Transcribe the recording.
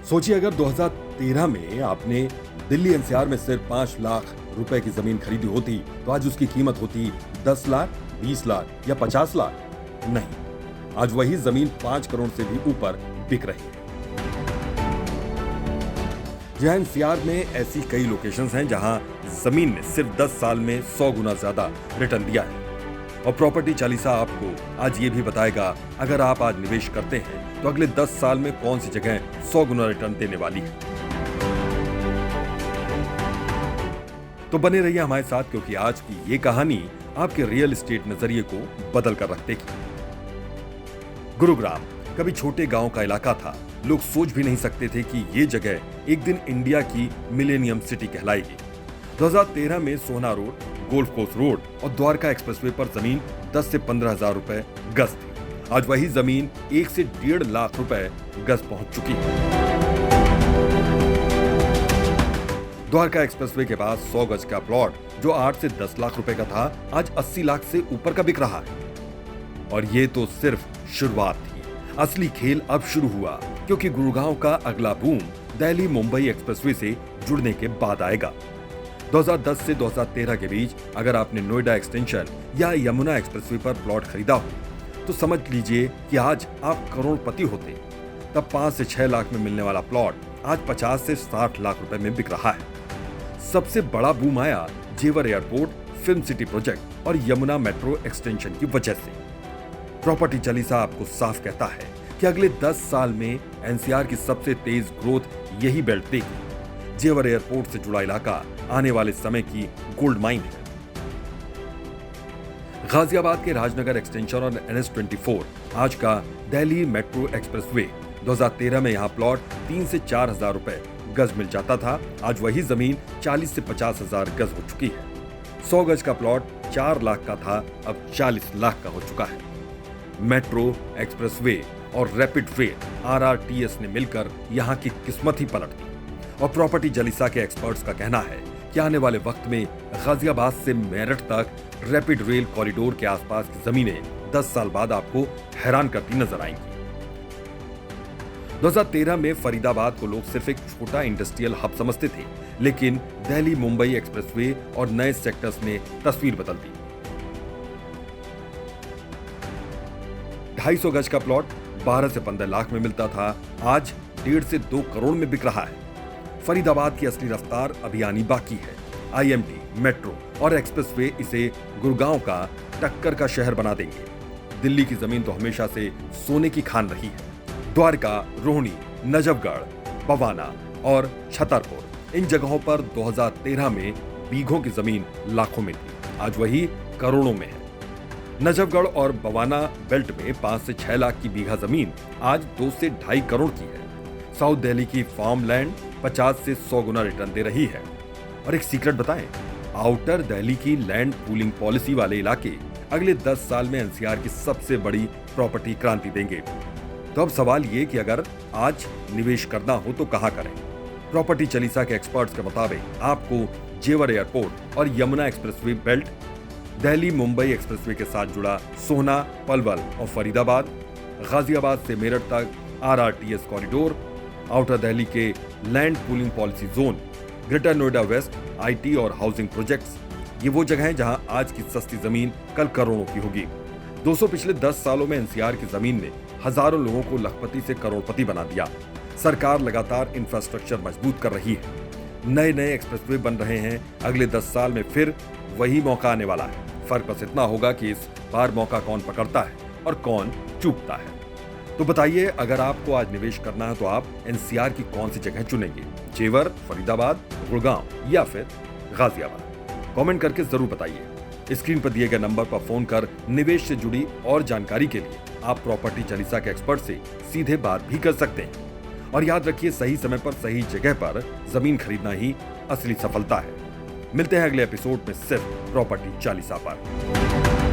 सोचिए अगर 2013 में आपने दिल्ली एनसीआर में सिर्फ 5 लाख रुपए की जमीन खरीदी होती तो आज उसकी कीमत होती 10 लाख, 20 लाख या 50 लाख। नहीं, आज वही जमीन 5 करोड़ से भी ऊपर बिक रही है। जहां एनसीआर में ऐसी कई लोकेशंस हैं जहां जमीन ने सिर्फ 10 साल में 100 गुना ज्यादा रिटर्न दिया है। और प्रॉपर्टी चालीसा आपको आज ये भी बताएगा अगर आप आज निवेश करते हैं तो अगले 10 साल में कौन सी जगह 100 गुना रिटर्न देने वाली है। तो बने रहिए हमारे साथ, क्योंकि आज की ये कहानी आपके रियल एस्टेट नजरिए को बदल कर रख देगी। गुरुग्राम कभी छोटे गांव का इलाका था। लोग सोच भी नहीं सकते थे कि ये जगह एक दिन इंडिया की मिलेनियम सिटी कहलाएगी। 2013 में सोना रोड, गोल्फ कोर्स रोड और द्वारका एक्सप्रेसवे पर जमीन 10 से 15 हजार रुपए गज थी। आज वही जमीन 1 से 1.5 लाख रुपए गज पहुंच चुकी है। द्वारका एक्सप्रेसवे के पास 100 गज का प्लॉट जो 8 से 10 लाख रुपए का था आज 80 लाख से ऊपर का बिक रहा है। और ये तो सिर्फ शुरुआत थी। असली खेल अब शुरू हुआ, क्योंकि गुड़गांव का अगला बूम दिल्ली मुंबई एक्सप्रेसवे से जुड़ने के बाद आएगा। 2010 से 2013 के बीच अगर आपने नोएडा एक्सटेंशन या यमुना एक्सप्रेसवे पर प्लॉट खरीदा हो तो समझ लीजिए कि आज आप करोड़पति होते। तब 5 से 6 लाख में मिलने वाला प्लॉट आज 50 से 60 लाख रुपए में बिक रहा है। सबसे बड़ा बूम आया जेवर एयरपोर्ट, फिल्म सिटी प्रोजेक्ट और यमुना मेट्रो एक्सटेंशन की वजह से। प्रॉपर्टी चालीसा आपको साफ कहता है कि अगले 10 साल में एनसीआर की सबसे तेज ग्रोथ यही बेल्ट देगी। जेवर एयरपोर्ट से जुड़ा इलाका आने वाले समय की गोल्ड माइन है। गाजियाबाद के राजनगर एक्सटेंशन और NH24 आज का दिल्ली मेट्रो एक्सप्रेसवे। 2013 में यहां प्लॉट 3 से 4 हजार रुपए गज मिल जाता था। आज वही जमीन 40 से 50 हजार गज हो चुकी है। 100 गज का प्लॉट 4 लाख का था, अब 40 लाख का हो चुका है। मेट्रो, एक्सप्रेसवे और रैपिड वे RRTS ने मिलकर यहां की किस्मत ही पलट दी। और प्रॉपर्टी चालीसा के एक्सपर्ट्स का कहना है कि आने वाले वक्त में गाजियाबाद से मेरठ तक रैपिड रेल कॉरिडोर के आसपास की जमीनें 10 साल बाद आपको हैरान करती नजर आएंगी। 2013 में फरीदाबाद को लोग सिर्फ एक छोटा इंडस्ट्रियल हब समझते थे, लेकिन दिल्ली मुंबई एक्सप्रेसवे और नए सेक्टर्स ने तस्वीर बदल दी। 250 गज का प्लॉट 12 से 15 लाख में मिलता था, आज 1.5 से 2 करोड़ में बिक रहा है। फरीदाबाद की असली रफ्तार अभी आनी बाकी है। IMT, मेट्रो और एक्सप्रेसवे इसे गुड़गांव का टक्कर का शहर बना देंगे। दिल्ली की जमीन तो हमेशा से सोने की खान रही है। द्वारका, रोहिणी, नजफगढ़, बवाना और छतरपुर, इन जगहों पर 2013 में बीघों की जमीन लाखों में थी, आज वही करोड़ों में है। नजफगढ़ और बवाना बेल्ट में 5 से 6 लाख की बीघा जमीन आज 2 से 2.5 करोड़ की है। साउथ दिल्ली की फार्म लैंड 50 से 100 गुना रिटर्न दे रही है। और एक सीक्रेट बताएं, आउटर दिल्ली की लैंड पूलिंग पॉलिसी वाले इलाके अगले 10 साल में एनसीआर की सबसे बड़ी प्रॉपर्टी क्रांति देंगे। तो अब सवाल ये कि अगर आज निवेश करना हो तो कहां करें? प्रॉपर्टी चालीसा के एक्सपर्ट्स के मुताबिक आपको जेवर एयरपोर्ट और Yamuna expressway belt, Delhi Mumbai expressway के साथ जुड़ा सोहना, पलवल और फरीदाबाद, गाजियाबाद से मेरठ तक RRTS कॉरिडोर, आउटर दिल्ली के land pooling policy zone, greater Noida west, IT और हाउसिंग प्रोजेक्ट्स, ये वो जगह हैं जहां आज की सस्ती जमीन कल करोड़ों की होगी। 200 पिछले 10 सालों में एनसीआर की जमीन ने हजारों लोगों को लखपति से करोड़पति बना दिया। सरकार लगातार इंफ्रास्ट्रक्चर मजबूत कर रही है, नए नए एक्सप्रेसवे बन रहे हैं। अगले 10 साल में फिर वही मौका आने वाला है। फर्क बस इतना होगा कि इस बार मौका कौन पकड़ता है और कौन चूकता है। तो बताइए, अगर आपको आज निवेश करना है तो आप एनसीआर की कौन सी जगह चुनेंगे? जेवर, फरीदाबाद, गुड़गांव या फिर गाजियाबाद? कमेंट करके जरूर बताइए। स्क्रीन पर दिए गए नंबर पर फोन कर निवेश से जुड़ी और जानकारी के लिए आप प्रॉपर्टी चालीसा के एक्सपर्ट से सीधे बात भी कर सकते हैं। और याद रखिए, सही समय पर सही जगह पर जमीन खरीदना ही असली सफलता है। मिलते हैं अगले एपिसोड में सिर्फ प्रॉपर्टी चालीसा पर।